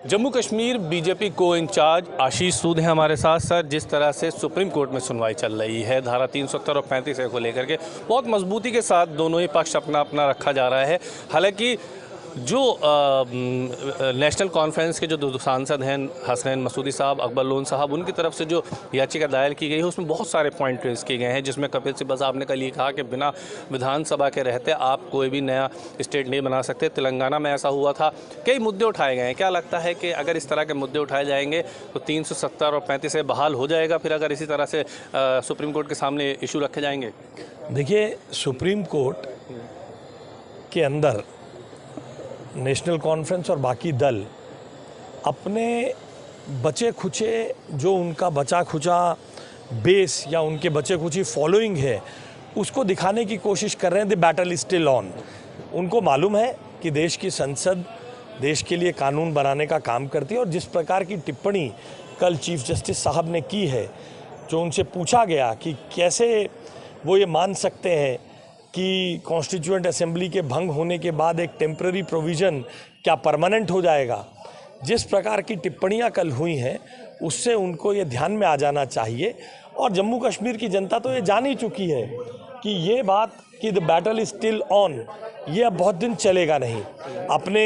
Jammu Kashmir BJP को in charge आशीष सूद हैं हमारे साथ। सर, जिस तरह से सुप्रीम कोर्ट में सुनवाई चल रही है धारा 370 और 35 को लेकर के बहुत मजबूती के साथ दोनों ही पक्ष अपना अपना रखा जा रहा है। हालांकि जो नेशनल कॉन्फ्रेंस के जो दो सांसद हैं हसनैन मसूदी साहब, अकबर लोन साहब, उनकी तरफ से जो याचिका दायर की गई है उसमें बहुत सारे पॉइंट रेज किए गए हैं, जिसमें कपिल सिब्बल साहब ने कल ये कहा कि बिना विधानसभा के रहते आप कोई भी नया स्टेट नहीं बना सकते। तेलंगाना में ऐसा हुआ था। कई मुद्दे उठाए गए हैं। क्या लगता है कि अगर इस तरह के मुद्दे उठाए जाएंगे तो 370 और 35 से बहाल हो जाएगा फिर अगर इसी तरह से सुप्रीम कोर्ट के सामने इशू रखे जाएंगे? देखिए, सुप्रीम कोर्ट के अंदर नेशनल कॉन्फ्रेंस और बाकी दल अपने बचे खुचे जो उनका बचा खुचा बेस या उनके बचे खुची फॉलोइंग है उसको दिखाने की कोशिश कर रहे हैं। The battle is still on. उनको मालूम है कि देश की संसद देश के लिए कानून बनाने का काम करती है और जिस प्रकार की टिप्पणी कल चीफ जस्टिस साहब ने की है, जो उनसे पूछा गया कि कैसे वो ये मान सकते हैं कि कॉन्स्टिट्यूएंट असेंबली के भंग होने के बाद एक टेम्पररी प्रोविज़न क्या परमानेंट हो जाएगा, जिस प्रकार की टिप्पणियां कल हुई हैं उससे उनको ये ध्यान में आ जाना चाहिए। और जम्मू कश्मीर की जनता तो ये जान ही चुकी है कि ये बात कि the battle is still on ये अब बहुत दिन चलेगा नहीं। अपने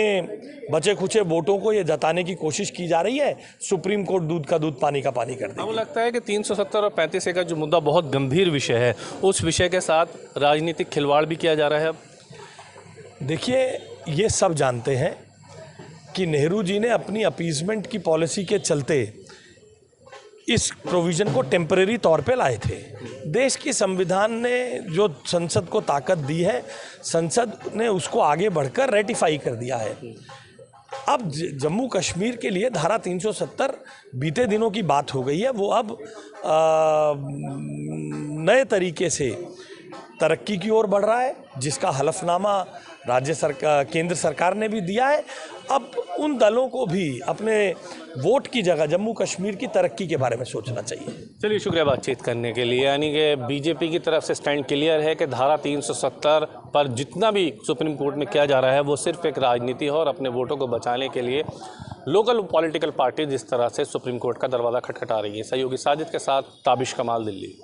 बचे खुचे वोटों को ये जताने की कोशिश की जा रही है। सुप्रीम कोर्ट दूध का दूध पानी का पानी कर देगी। आपको लगता है कि 370 और 35 का जो मुद्दा बहुत गंभीर विषय है, उस विषय के साथ राजनीतिक खिलवाड़ भी किया जा रहा है? अब देखिए, ये सब जानते हैं कि नेहरू जी ने अपनी अपीजमेंट की पॉलिसी के चलते इस प्रोविज़न को टेम्परेरी तौर पे लाए थे। देश की संविधान ने जो संसद को ताकत दी है, संसद ने उसको आगे बढ़कर रेटिफाई कर दिया है। अब जम्मू कश्मीर के लिए धारा 370 बीते दिनों की बात हो गई है। वो अब नए तरीके से तरक्की की ओर बढ़ रहा है, जिसका हलफनामा राज्य सरकार केंद्र सरकार ने भी दिया है। अब उन दलों को भी अपने वोट की जगह जम्मू कश्मीर की तरक्की के बारे में सोचना चाहिए। चलिए, शुक्रिया बातचीत करने के लिए। यानी कि बीजेपी की तरफ से स्टैंड क्लियर है कि धारा 370 पर जितना भी सुप्रीम कोर्ट में किया जा रहा है वो सिर्फ एक राजनीति है और अपने वोटों को बचाने के लिए लोकल पॉलिटिकल पार्टी जिस तरह से सुप्रीम कोर्ट का दरवाज़ा खटखटा रही है। सहयोगी साजिद के साथ ताबिश कमाल, दिल्ली।